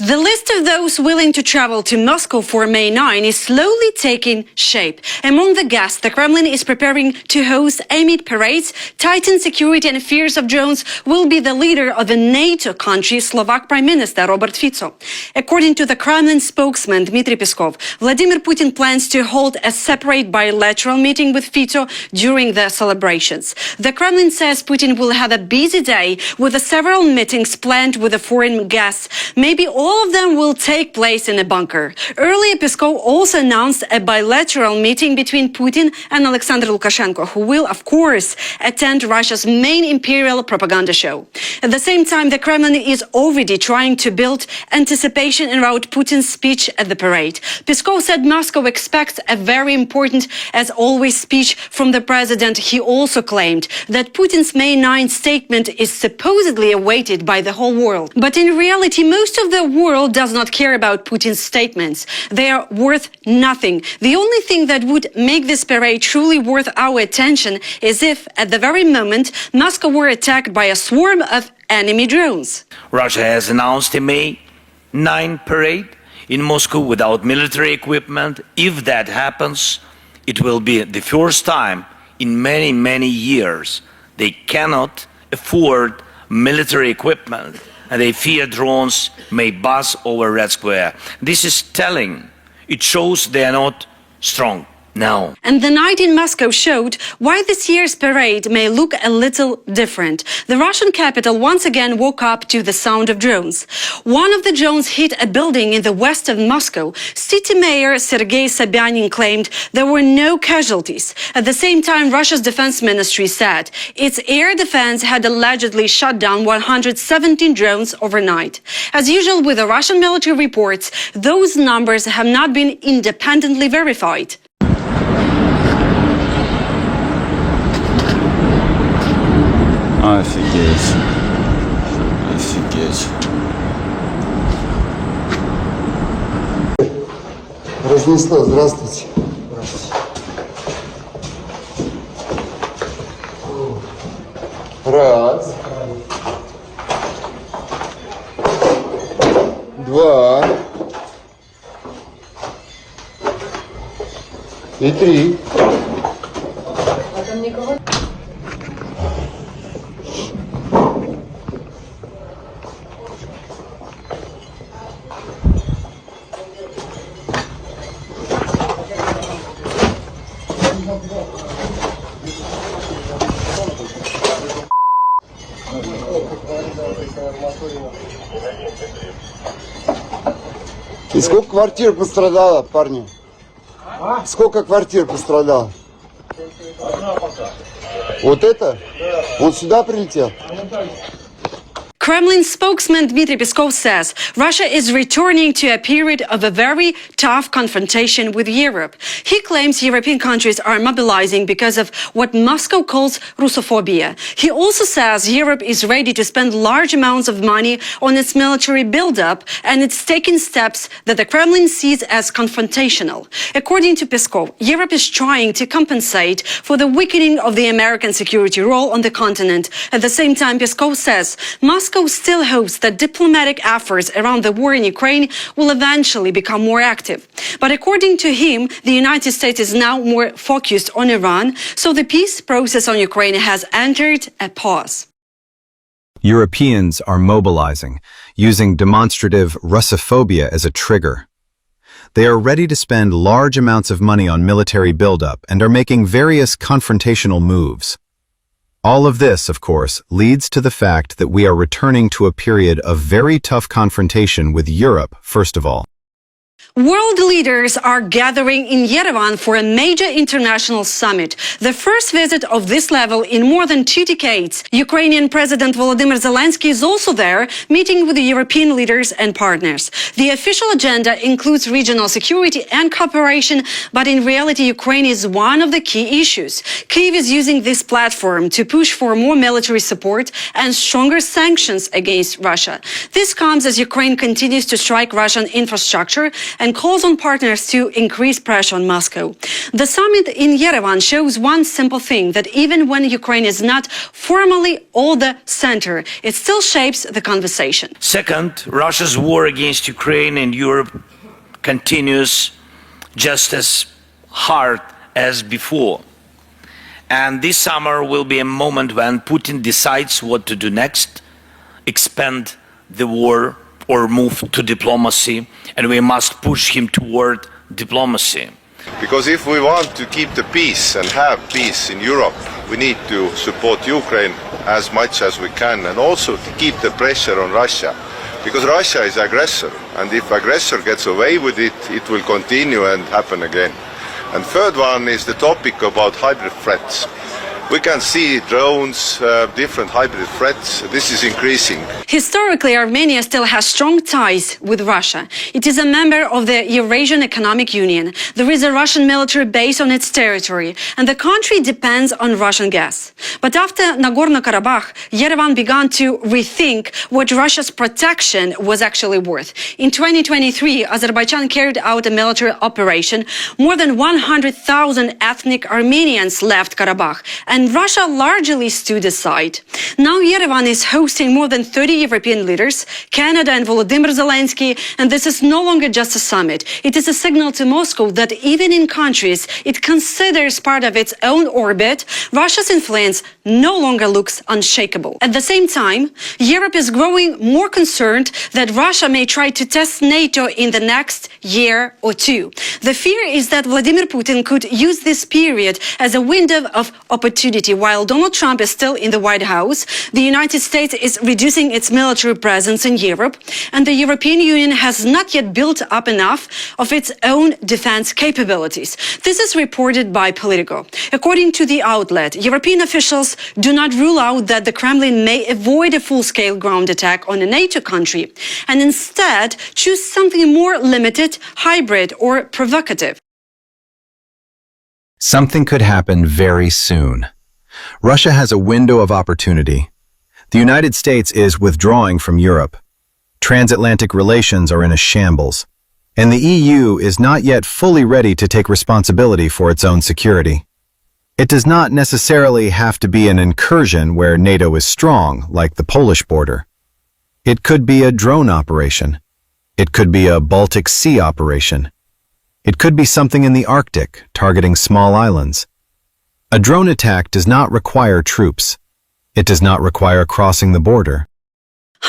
The list of those willing to travel to Moscow for May 9 is slowly taking shape. Among the guests, the Kremlin is preparing to host amid parades, tighten security and fears of drones will be the leader of a NATO country, Slovak Prime Minister Robert Fico. According to the Kremlin spokesman Dmitry Peskov, Vladimir Putin plans to hold a separate bilateral meeting with Fico during the celebrations. The Kremlin says Putin will have a busy day with several meetings planned with the foreign guests. Maybe all of them will take place in a bunker. Earlier, Peskov also announced a bilateral meeting between Putin and Alexander Lukashenko, who will, of course, attend Russia's main imperial propaganda show. At the same time, the Kremlin is already trying to build anticipation around Putin's speech at the parade. Peskov said Moscow expects a very important, as always, speech from the president. He also claimed that Putin's May 9 statement is supposedly awaited by the whole world. But in reality, most of the world does not care about Putin's statements. They are worth nothing. The only thing that would make this parade truly worth our attention is if, at the very moment, Moscow were attacked by a swarm of enemy drones. Russia has announced a May 9 parade in Moscow without military equipment. If that happens, it will be the first time in many, many years they cannot afford military equipment, and they fear drones may buzz over Red Square. This is telling. It shows they are not strong. No. And the night in Moscow showed why this year's parade may look a little different. The Russian capital once again woke up to the sound of drones. One of the drones hit a building in the west of Moscow. City mayor Sergei Sobyanin claimed there were no casualties. At the same time, Russia's defense ministry said its air defense had allegedly shot down 117 drones overnight. As usual with the Russian military reports, those numbers have not been independently verified. Офигеть. Офигеть. Разнесло. Здравствуйте. Раз. Два. И три. А там никого? И сколько квартир пострадало, парни? Сколько квартир пострадало? Одна пока. Вот это? Да. Он сюда прилетел? Kremlin spokesman Dmitry Peskov says Russia is returning to a period of a very tough confrontation with Europe. He claims European countries are mobilizing because of what Moscow calls Russophobia. He also says Europe is ready to spend large amounts of money on its military buildup, and it's taking steps that the Kremlin sees as confrontational. According to Peskov, Europe is trying to compensate for the weakening of the American security role on the continent. At the same time, Peskov says Moscow still hopes that diplomatic efforts around the war in Ukraine will eventually become more active. But according to him, the United States is now more focused on Iran, so the peace process on Ukraine has entered a pause. Europeans are mobilizing, using demonstrative Russophobia as a trigger. They are ready to spend large amounts of money on military buildup and are making various confrontational moves. All of this, of course, leads to the fact that we are returning to a period of very tough confrontation with Europe, first of all. World leaders are gathering in Yerevan for a major international summit, the first visit of this level in more than 2 decades. Ukrainian President Volodymyr Zelensky is also there, meeting with the European leaders and partners. The official agenda includes regional security and cooperation, but in reality, Ukraine is one of the key issues. Kyiv is using this platform to push for more military support and stronger sanctions against Russia. This comes as Ukraine continues to strike Russian infrastructure and calls on partners to increase pressure on Moscow. The summit in Yerevan shows one simple thing, that even when Ukraine is not formally all the center, it still shapes the conversation. Second, Russia's war against Ukraine and Europe continues just as hard as before. And this summer will be a moment when Putin decides what to do next, expand the war or move to diplomacy, and we must push him toward diplomacy. Because if we want to keep the peace and have peace in Europe, we need to support Ukraine as much as we can, and also to keep the pressure on Russia. Because Russia is aggressor, and if aggressor gets away with it, it will continue and happen again. And third one is the topic about hybrid threats. We can see drones, different hybrid threats. This is increasing. Historically, Armenia still has strong ties with Russia. It is a member of the Eurasian Economic Union. There is a Russian military base on its territory, and the country depends on Russian gas. But after Nagorno-Karabakh, Yerevan began to rethink what Russia's protection was actually worth. In 2023, Azerbaijan carried out a military operation. More than 100,000 ethnic Armenians left Karabakh, and Russia largely stood aside. Now Yerevan is hosting more than 30 European leaders, Canada and Volodymyr Zelensky, and this is no longer just a summit. It is a signal to Moscow that even in countries it considers part of its own orbit, Russia's influence no longer looks unshakable. At the same time, Europe is growing more concerned that Russia may try to test NATO in the next year or two. The fear is that Vladimir Putin could use this period as a window of opportunity. While Donald Trump is still in the White House, the United States is reducing its military presence in Europe, and the European Union has not yet built up enough of its own defense capabilities. This is reported by Politico. According to the outlet, European officials do not rule out that the Kremlin may avoid a full-scale ground attack on a NATO country, and instead choose something more limited, hybrid, or provocative. Something could happen very soon. Russia has a window of opportunity. The United States is withdrawing from Europe. Transatlantic relations are in a shambles. And the EU is not yet fully ready to take responsibility for its own security. It does not necessarily have to be an incursion where NATO is strong, like the Polish border. It could be a drone operation. It could be a Baltic Sea operation. It could be something in the Arctic, targeting small islands. A drone attack does not require troops. It does not require crossing the border.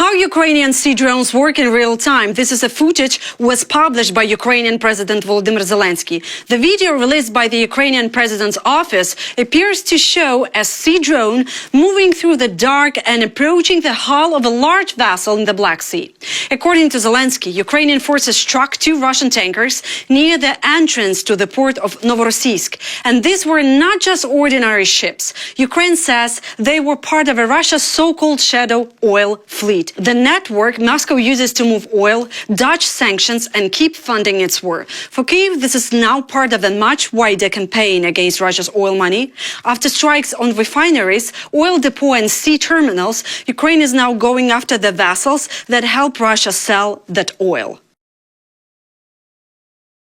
How Ukrainian sea drones work in real time. This is a footage was published by Ukrainian President Volodymyr Zelensky. The video released by the Ukrainian President's office appears to show a sea drone moving through the dark and approaching the hull of a large vessel in the Black Sea. According to Zelensky, Ukrainian forces struck 2 Russian tankers near the entrance to the port of Novorossiysk. And these were not just ordinary ships. Ukraine says they were part of Russia's so-called shadow oil fleet. The network Moscow uses to move oil, dodge sanctions, and keep funding its war. For Kyiv, this is now part of a much wider campaign against Russia's oil money. After strikes on refineries, oil depot and sea terminals, Ukraine is now going after the vessels that help Russia sell that oil.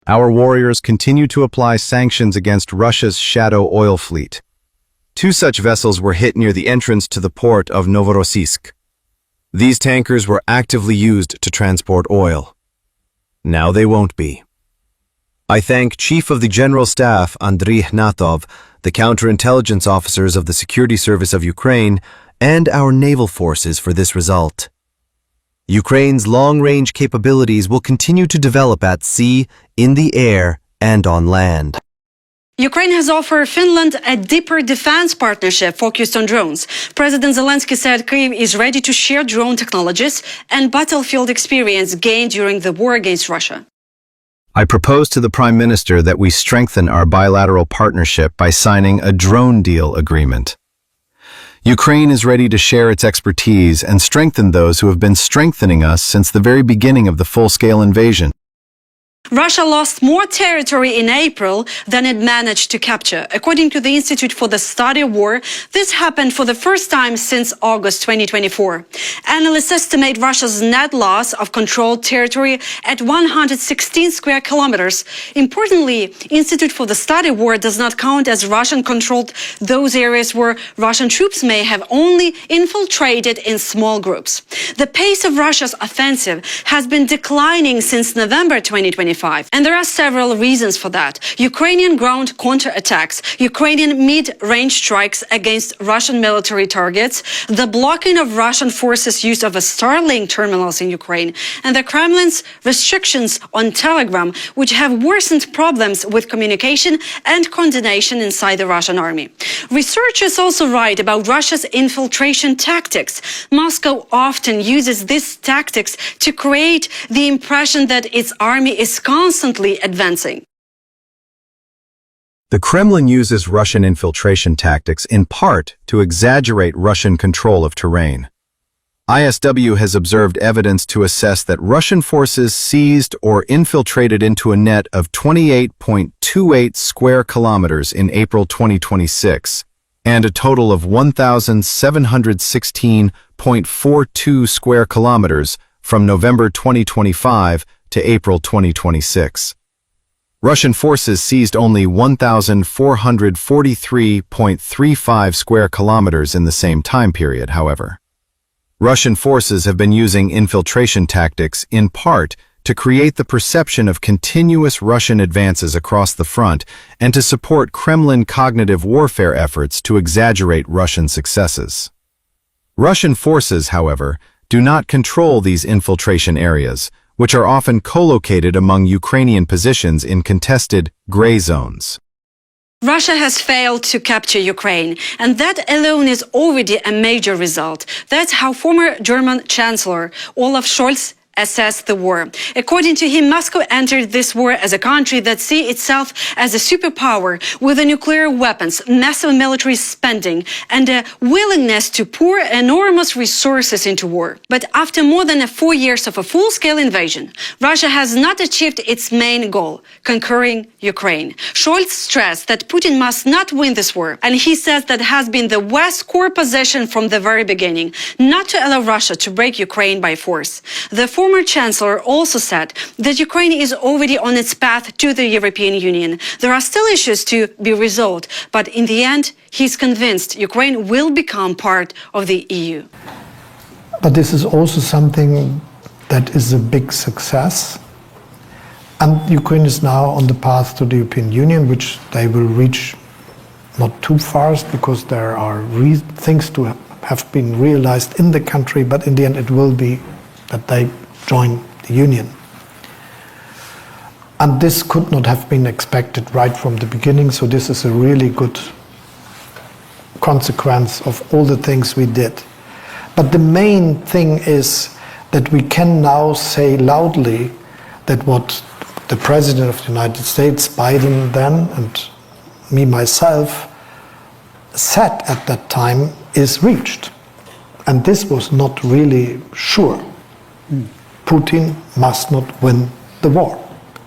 Our warriors continue to apply sanctions against Russia's shadow oil fleet. 2 such vessels were hit near the entrance to the port of Novorossiysk. These tankers were actively used to transport oil. Now they won't be. I thank Chief of the General Staff Andriy Hnatov, the counterintelligence officers of the Security Service of Ukraine, and our naval forces for this result. Ukraine's long-range capabilities will continue to develop at sea, in the air, and on land. Ukraine has offered Finland a deeper defense partnership focused on drones. President Zelensky said Kyiv is ready to share drone technologies and battlefield experience gained during the war against Russia. I propose to the Prime Minister that we strengthen our bilateral partnership by signing a drone deal agreement. Ukraine is ready to share its expertise and strengthen those who have been strengthening us since the very beginning of the full-scale invasion. Russia lost more territory in April than it managed to capture. According to the Institute for the Study of War, this happened for the first time since August 2024. Analysts estimate Russia's net loss of controlled territory at 116 square kilometers. Importantly, Institute for the Study of War does not count as Russian-controlled those areas where Russian troops may have only infiltrated in small groups. The pace of Russia's offensive has been declining since November 2025, and there are several reasons for that. Ukrainian ground counterattacks, Ukrainian mid-range strikes against Russian military targets, the blocking of Russian forces' use of Starlink terminals in Ukraine, and the Kremlin's restrictions on Telegram, which have worsened problems with communication and coordination inside the Russian army. Researchers also write about Russia's infiltration tactics. Moscow often uses these tactics to create the impression that its army is constantly advancing. The Kremlin uses Russian infiltration tactics in part to exaggerate Russian control of terrain. ISW has observed evidence to assess that Russian forces seized or infiltrated into a net of 28.28 square kilometers in April 2026, and a total of 1,716.42 square kilometers from November 2025 to April 2026. Russian forces seized only 1,443.35 square kilometers in the same time period, however. Russian forces have been using infiltration tactics in part to create the perception of continuous Russian advances across the front and to support Kremlin cognitive warfare efforts to exaggerate Russian successes. Russian forces, however, do not control these infiltration areas, which are often co-located among Ukrainian positions in contested gray zones. Russia has failed to capture Ukraine, and that alone is already a major result. That's how former German Chancellor Olaf Scholz assessed the war. According to him, Moscow entered this war as a country that sees itself as a superpower with nuclear weapons, massive military spending, and a willingness to pour enormous resources into war. But after more than 4 years of a full-scale invasion, Russia has not achieved its main goal, conquering Ukraine. Scholz stressed that Putin must not win this war, and he says that has been the West's core position from the very beginning, not to allow Russia to break Ukraine by force. The former chancellor also said that Ukraine is already on its path to the European Union. There are still issues to be resolved, but in the end, he's convinced Ukraine will become part of the EU. But this is also something that is a big success. And Ukraine is now on the path to the European Union, which they will reach not too fast because there are things to have been realized in the country, but in the end it will be that they join the Union. And this could not have been expected right from the beginning, so this is a really good consequence of all the things we did. But the main thing is that we can now say loudly that what the President of the United States, Biden then, and me myself, said at that time is reached. And this was not really sure. Putin must not win the war.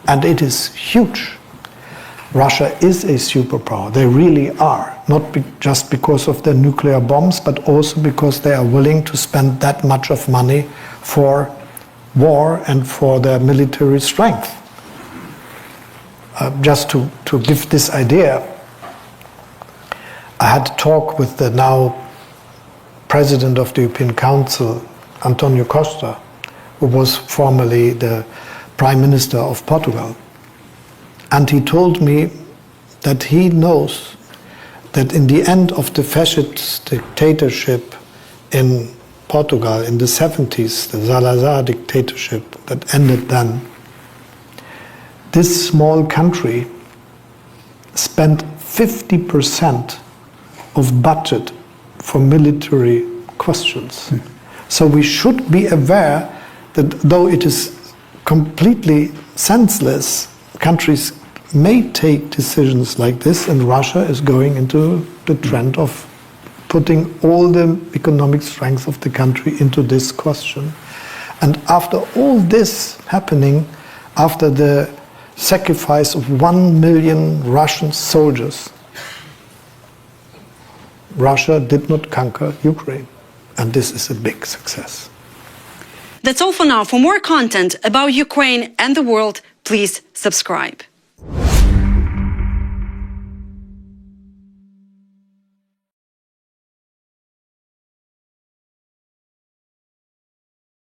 And it is huge. Russia is a superpower. They really are. Not just because of their nuclear bombs, but also because they are willing to spend that much of money for war and for their military strength. Just to give this idea, I had a talk with the now President of the European Council, Antonio Costa, who was formerly the Prime Minister of Portugal. And he told me that he knows that in the end of the fascist dictatorship in Portugal in the 70s, the Salazar dictatorship that ended then, this small country spent 50% of budget for military questions. So we should be aware that though it is completely senseless, countries may take decisions like this, and Russia is going into the trend of putting all the economic strength of the country into this question. And after all this happening, after the sacrifice of 1 million Russian soldiers, Russia did not conquer Ukraine. And this is a big success. That's all for now. For more content about Ukraine and the world, please subscribe.